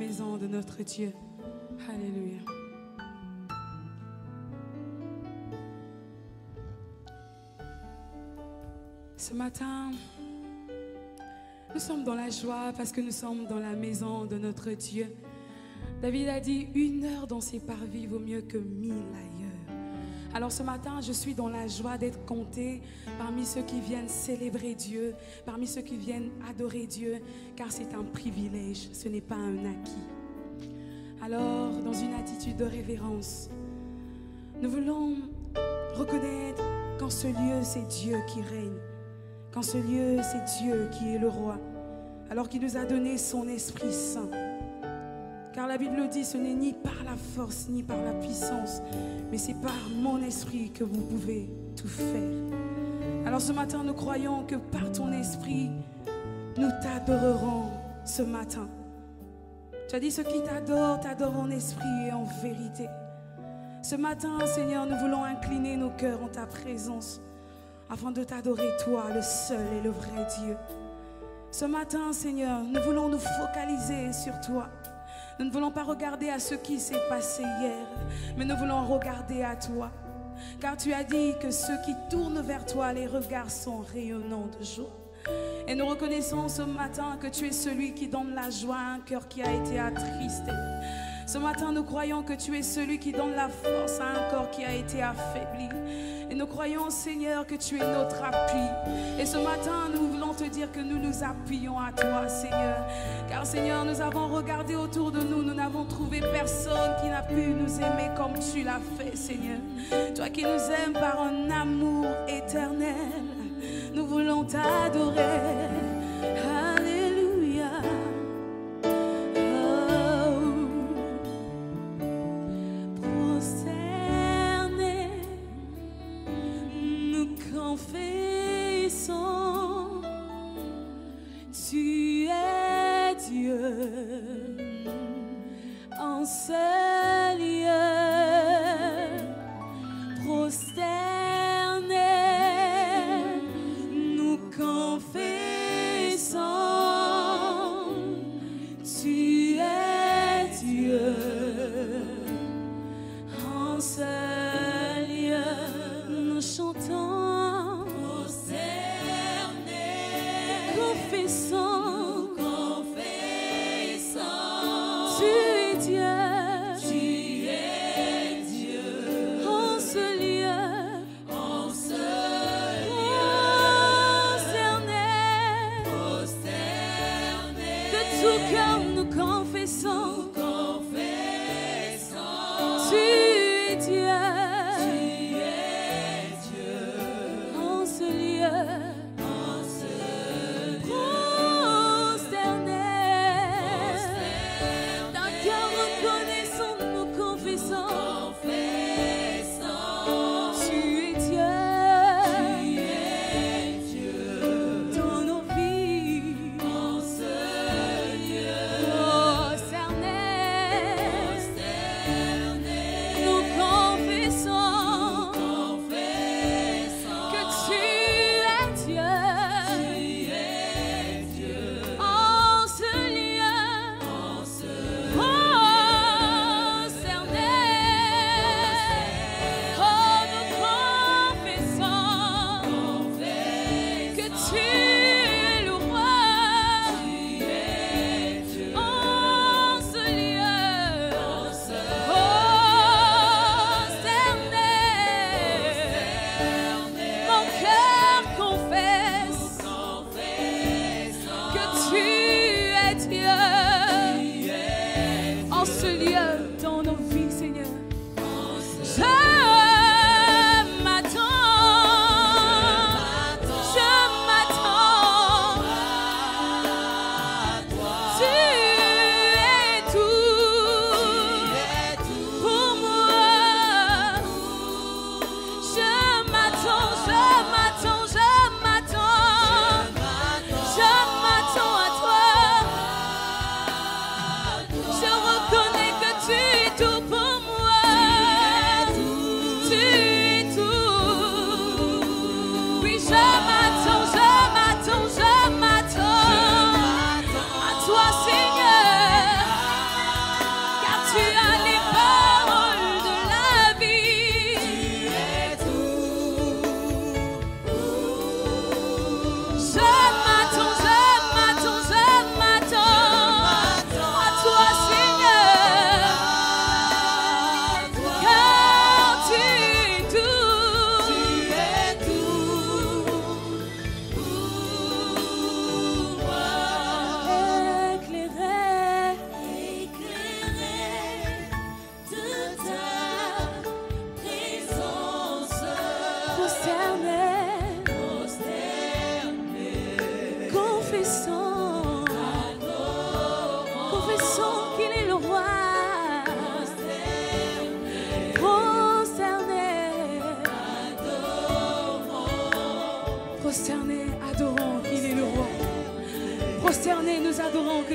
maison de notre Dieu. Alléluia. Ce matin, nous sommes dans la joie parce que nous sommes dans la maison de notre Dieu. David a dit, 1 heure dans ses parvis vaut mieux que 1000 ailleurs. Alors ce matin, je suis dans la joie d'être comptée parmi ceux qui viennent célébrer Dieu, parmi ceux qui viennent adorer Dieu, car c'est un privilège, ce n'est pas un acquis. Alors, dans une attitude de révérence, nous voulons reconnaître qu'en ce lieu, c'est Dieu qui règne, qu'en ce lieu, c'est Dieu qui est le roi, alors qu'il nous a donné son Esprit Saint. Car la Bible dit, ce n'est ni par la force, ni par la puissance, mais c'est par mon esprit que vous pouvez tout faire. Alors ce matin, nous croyons que par ton esprit, nous t'adorerons ce matin. Tu as dit, ceux qui t'adorent, t'adorent en esprit et en vérité. Ce matin, Seigneur, nous voulons incliner nos cœurs en ta présence, afin de t'adorer, toi, le seul et le vrai Dieu. Ce matin, Seigneur, nous voulons nous focaliser sur toi. Nous ne voulons pas regarder à ce qui s'est passé hier, mais nous voulons regarder à toi. Car tu as dit que ceux qui tournent vers toi, les regards sont rayonnants de joie. Et nous reconnaissons ce matin que tu es celui qui donne la joie à un cœur qui a été attristé. Ce matin, nous croyons que tu es celui qui donne la force à un corps qui a été affaibli. Et nous croyons, Seigneur, que tu es notre appui. Et ce matin, nous voulons te dire que nous nous appuyons à toi, Seigneur. Car, Seigneur, nous avons regardé autour de nous. Nous n'avons trouvé personne qui n'a pu nous aimer comme tu l'as fait, Seigneur. Toi qui nous aimes par un amour éternel, nous voulons t'adorer. Alléluia. Confessons, tu es Dieu en ce lieu, prosternés, nous confessons, tu es Dieu en ce lieu, nous chantons. Confessons, confessons, tu es Dieu, tu es Dieu, en ce lieu, prosternés, de tout cœur nous confessons, tu es Dieu, en ce lieu. Dans nos vies. Prosternés.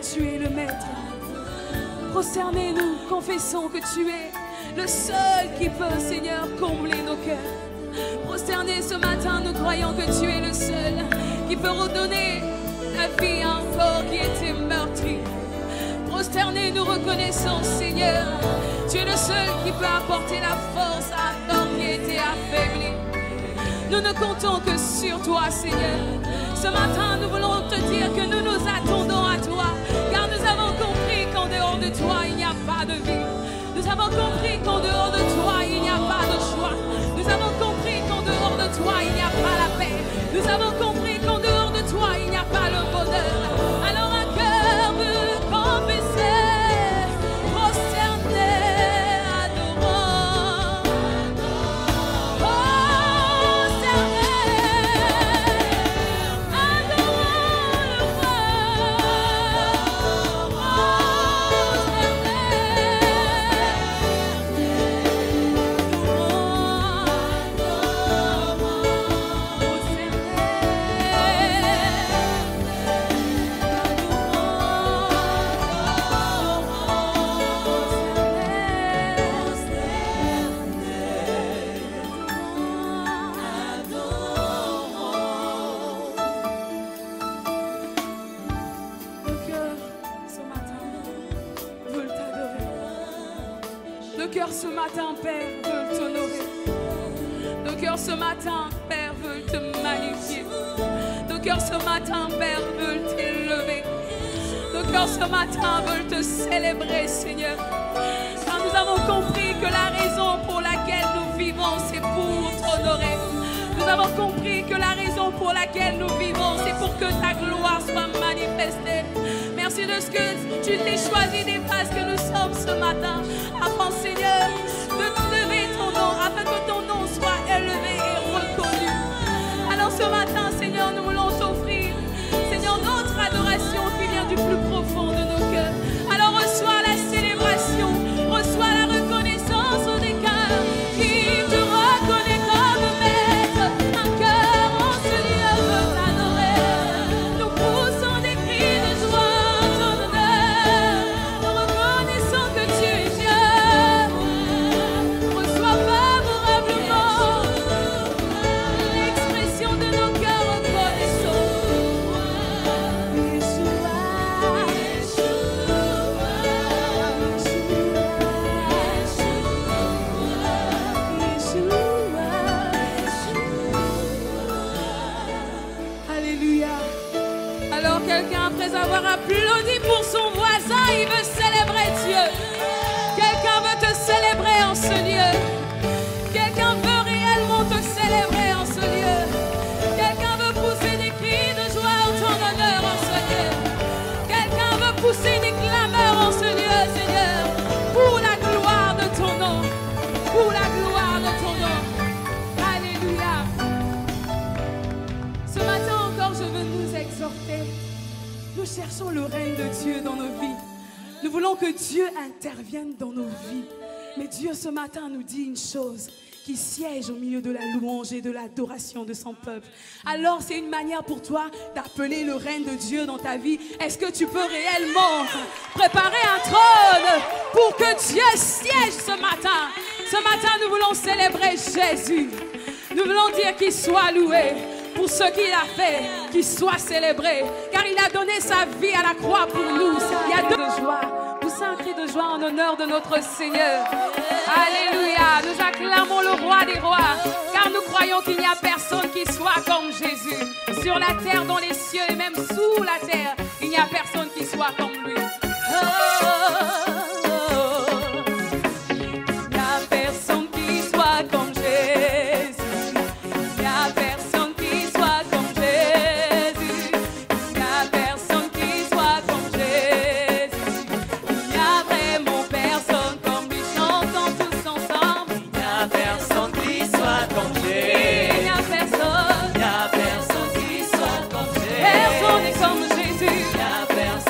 tu es le Maître. Prosternez-nous, confessons que tu es le seul qui peut, Seigneur, combler nos cœurs. Prosternez ce matin, nous croyons que tu es le seul qui peut redonner la vie à un corps qui était meurtri. Prosternez, nous reconnaissons, Seigneur, tu es le seul qui peut apporter la force à un corps qui était affaibli. Nous ne comptons que sur toi, Seigneur. Ce matin, nous voulons te dire que nous nous attendons à toi, car nous avons compris qu'en dehors de toi, il n'y a pas de vie. Nous avons compris qu'en dehors de toi, il n'y a pas de choix. Nous avons compris qu'en dehors de toi, il n'y a pas la paix. Nous avons compris qu'en dehors de toi, il n'y a pas le bonheur. Alors un cœur veut confesser, prosterner, adorant. Ce matin, Père, veulent t'honorer. Nos cœurs ce matin, Père, veulent te magnifier. Nos cœurs ce matin, Père, veulent t'élever. Nos cœurs ce matin veulent te célébrer, Seigneur. Car nous avons compris que la raison pour laquelle nous vivons, c'est pour t'honorer. Nous avons compris que la raison pour laquelle nous vivons, c'est pour que ta gloire soit manifestée. Merci de ce que tu t'es choisi des phases que nous sommes ce matin, afin, Seigneur, de lever ton nom, afin que ton nom soit élevé et reconnu. Alors ce matin, Seigneur, nous voulons t'offrir, Seigneur, notre adoration qui vient du plus profond de nos cœurs. Alors reçois la célébration, reçois la reconnaissance des cœurs qui te reconnaît comme maître. Un cœur en ce lieu veut t'adorer. Nous poussons des cris de joie en ton honneur. Nous reconnaissons que tu es Dieu. Reçois favorablement l'expression de nos cœurs reconnaissants. Alléluia. Alors quelqu'un, après avoir applaudi pour son voisin, il veut célébrer Dieu. Quelqu'un veut te célébrer en ce lieu. Quelqu'un veut réellement te célébrer en ce lieu. Quelqu'un veut pousser des cris de joie en ton honneur en ce lieu. Quelqu'un veut pousser des clameurs en ce lieu, Seigneur, pour la gloire de ton nom. Pour la gloire de ton nom. Alléluia. Ce matin encore, je veux nous exhorter. Nous cherchons le règne de Dieu dans nos vies. Nous voulons que Dieu intervienne dans nos vies. Mais Dieu ce matin nous dit une chose, qui siège au milieu de la louange et de l'adoration de son peuple. Alors c'est une manière pour toi d'appeler le règne de Dieu dans ta vie. Est-ce que tu peux réellement préparer un trône pour que Dieu siège ce matin? Ce matin nous voulons célébrer Jésus. Nous voulons dire qu'il soit loué pour ce qu'il a fait, qu'il soit célébré, car il a donné sa vie à la croix pour nous. Il y a de joie. Poussez un cri de joie en honneur de notre Seigneur. Alléluia. Nous acclamons le roi des rois, car nous croyons qu'il n'y a personne qui soit comme Jésus. Sur la terre, dans les cieux et même sous la terre, il n'y a personne qui soit comme lui. Il n'y a personne qui soit comme Jésus. Il n'y a personne qui soit comme Jésus. Il n'y a personne qui soit comme Jésus. Il n'y a vraiment personne comme lui. Chantons tous ensemble. Il n'y a personne qui soit comme Jésus. Il n'y a personne. Il n'y a personne qui soit comme Jésus. Personne n'est comme Jésus. Il n'y a personne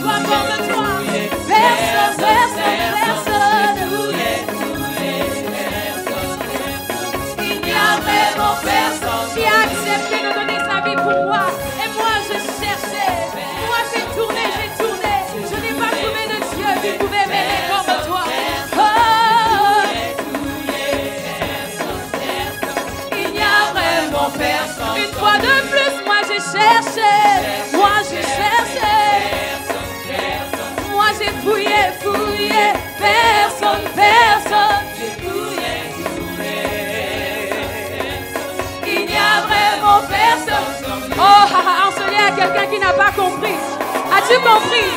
soit comme toi. Personne, personne, personne. Il n'y a vraiment personne qui a accepté de donner sa vie pour moi. Et moi je cherchais, moi j'ai tourné. Je n'ai pas trouvé de Dieu qui pouvait m'aimer comme toi. Oh. Il n'y a vraiment personne. Une fois de plus, moi j'ai cherché. Moi j'ai cherché. Moi j'ai fouillé. Personne. J'ai fouillé. Il n'y a vraiment personne. Oh, enseigner à quelqu'un qui n'a pas compris. As-tu compris?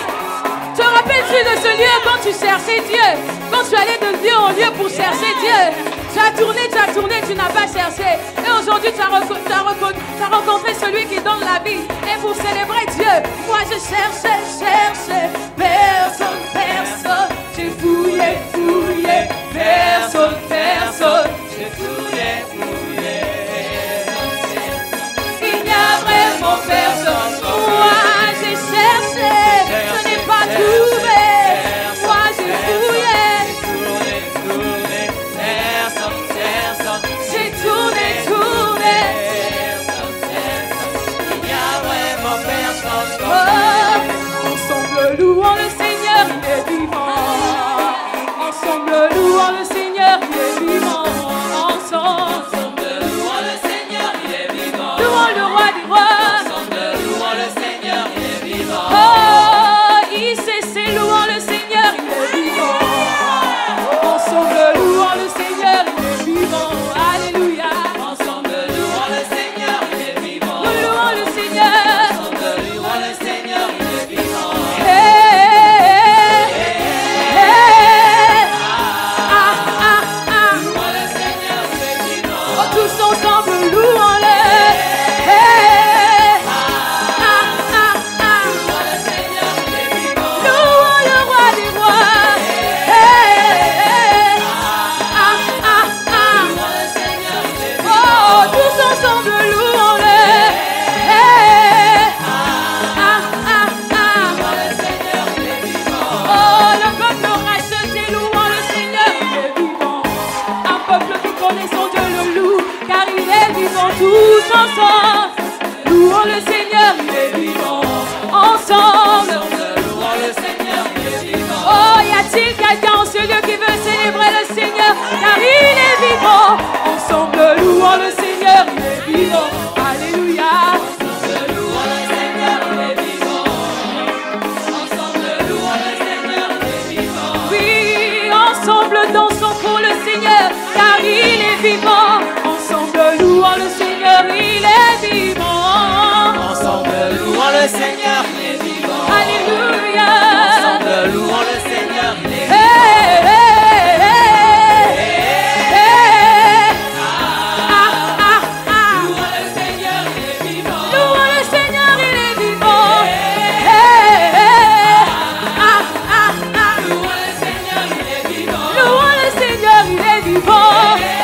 Te rappelles-tu de ce lieu quand tu cherchais Dieu? Quand tu allais de lieu en lieu pour chercher Dieu? Tu as tourné, tu n'as pas cherché. Et aujourd'hui, tu as rencontré celui qui donne la vie. Et pour célébrer Dieu, moi je cherchais. Personne. J'ai fouillé. Personne. J'ai fouillé. Il n'y a vraiment personne. Moi j'ai cherché. Je n'ai pas trouvé. Moi j'ai fouillé. J'ai tourné. Il n'y a vraiment personne Oh, ensemble louons le Seigneur, il est vivant. Ensemble louons le Seigneur, il est vivant. Ensemble louons le Seigneur, il est vivant. louons le roi des rois. Ensemble louons le Seigneur, il est vivant. Oh, ICC louons le Seigneur, il est vivant. Ensemble louons le Seigneur, il est vivant. Alléluia. Ensemble louons le Seigneur, il est vivant. Nous louons le Seigneur. Ensemble louons le Seigneur, il est vivant. Louons le Seigneur, il est vivant. Oh, tous ensemble, louons-le. Louons le Seigneur, il est vivant. Louons le roi des rois. Louons le Seigneur, il est vivant. Oh, tous ensemble, louons-le. Louons le Seigneur, il est vivant. Oh, le peuple racheté, louons le Seigneur, il est vivant. Un peuple qui connaît son Dieu le loue, car il est vivant. Tous ensemble, louons le Seigneur, il est vivant. Ensemble. Louons le Seigneur, il est vivant. Oh, y a-t-il quelqu'un en ce lieu qui veut célébrer le Seigneur, car il est vivant. Ensemble, louons le Seigneur, il est vivant. Alléluia. Louons le Seigneur, il est vivant. Ensemble louons le Seigneur, il est vivant. Oui, ensemble dansons pour le Seigneur, car il est vivant. Ensemble louons le Seigneur, il est vivant. Ensemble louons le Seigneur, il est vivant. Alléluia. Ensemble louons le Seigneur, il est vivant. Louons le Seigneur, il est vivant. Louons le Seigneur, il est vivant. Louons le Seigneur, il est vivant. Louons le Seigneur, il est vivant.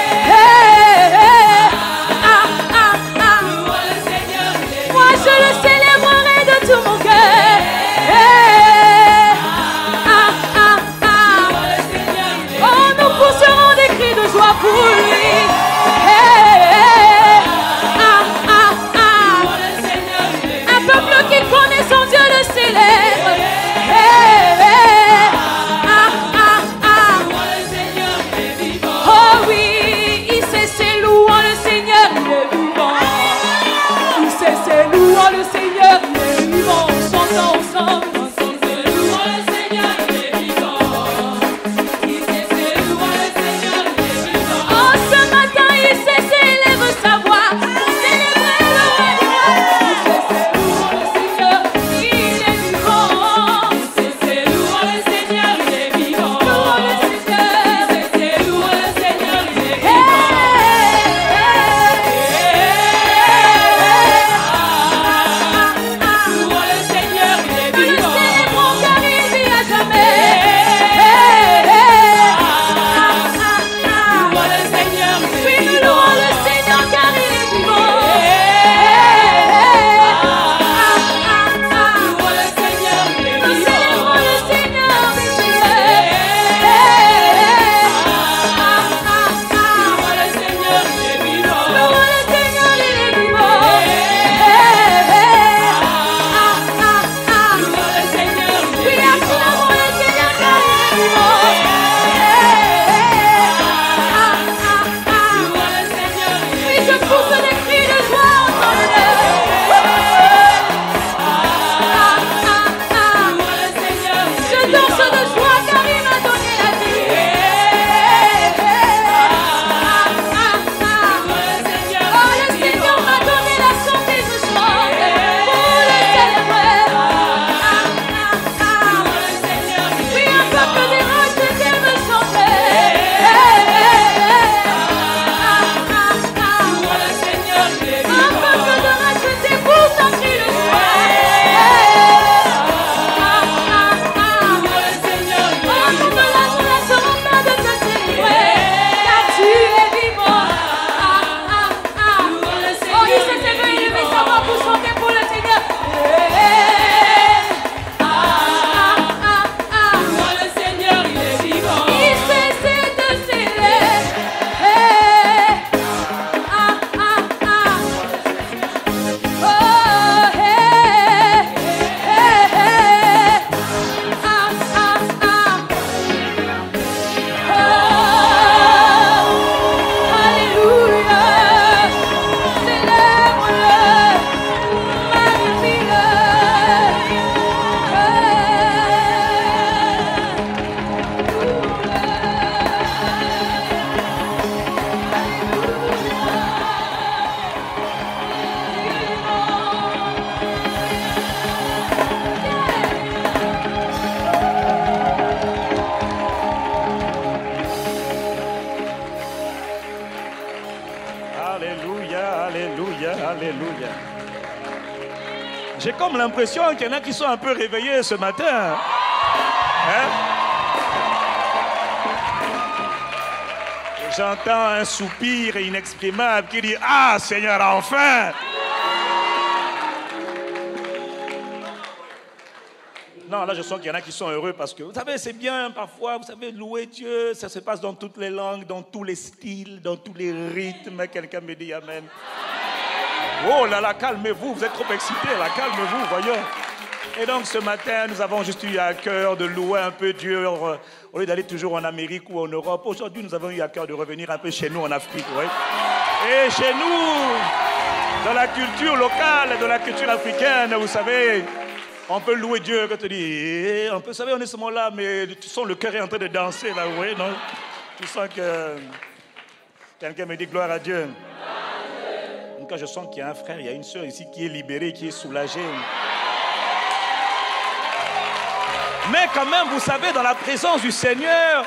J'ai comme l'impression qu'il y en a qui sont un peu réveillés ce matin. Hein? J'entends un soupir inexprimable qui dit « Ah, Seigneur, enfin !» Non, là, je sens qu'il y en a qui sont heureux parce que, vous savez, c'est bien parfois, vous savez, louer Dieu, ça se passe dans toutes les langues, dans tous les styles, dans tous les rythmes. Quelqu'un me dit Amen. Oh là là, calmez-vous, vous êtes trop excités, là, calmez-vous, voyons. Et donc, ce matin, nous avons juste eu à cœur de louer un peu Dieu, au lieu d'aller toujours en Amérique ou en Europe. Aujourd'hui, nous avons eu à cœur de revenir un peu chez nous en Afrique, oui. Et chez nous, dans la culture locale, dans la culture africaine, vous savez, on peut louer Dieu quand tu dis, on peut, vous savez, on est seulement là, mais tu sens le cœur est en train de danser, là, vous voyez, non? Tu sens que quelqu'un me dit gloire à Dieu. Donc, quand je sens qu'il y a un frère, il y a une soeur ici qui est libérée, qui est soulagée. Mais quand même, vous savez, dans la présence du Seigneur,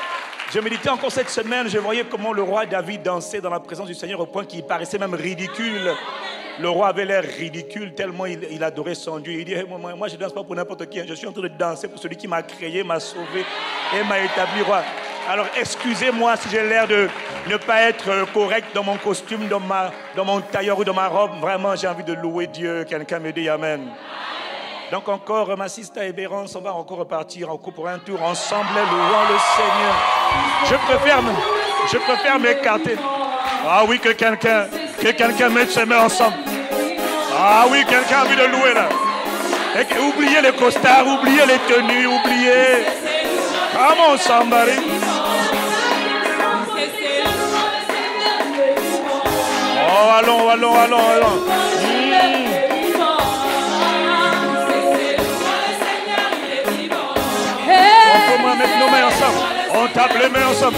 je méditais encore cette semaine, je voyais comment le roi David dansait dans la présence du Seigneur au point qu'il paraissait même ridicule. Le roi avait l'air ridicule tellement il adorait son Dieu. Il dit, hey, moi je ne danse pas pour n'importe qui, je suis en train de danser pour celui qui m'a créé, m'a sauvé et m'a établi roi. Alors excusez-moi si j'ai l'air de ne pas être correct dans mon costume, dans mon tailleur ou dans ma robe. Vraiment, j'ai envie de louer Dieu. Quelqu'un me dit Amen. Donc encore, ma sister et Bérence, on va encore repartir en pour un tour ensemble, louant le Seigneur. Je préfère m'écarter. Ah oui, que quelqu'un mette ses mains ensemble. Ah oui, quelqu'un a envie de louer là. Et oubliez les costards, oubliez les tenues, oubliez. Comment somebody? Oh, allons. On peut mettre nos mains ensemble. On tape les mains ensemble.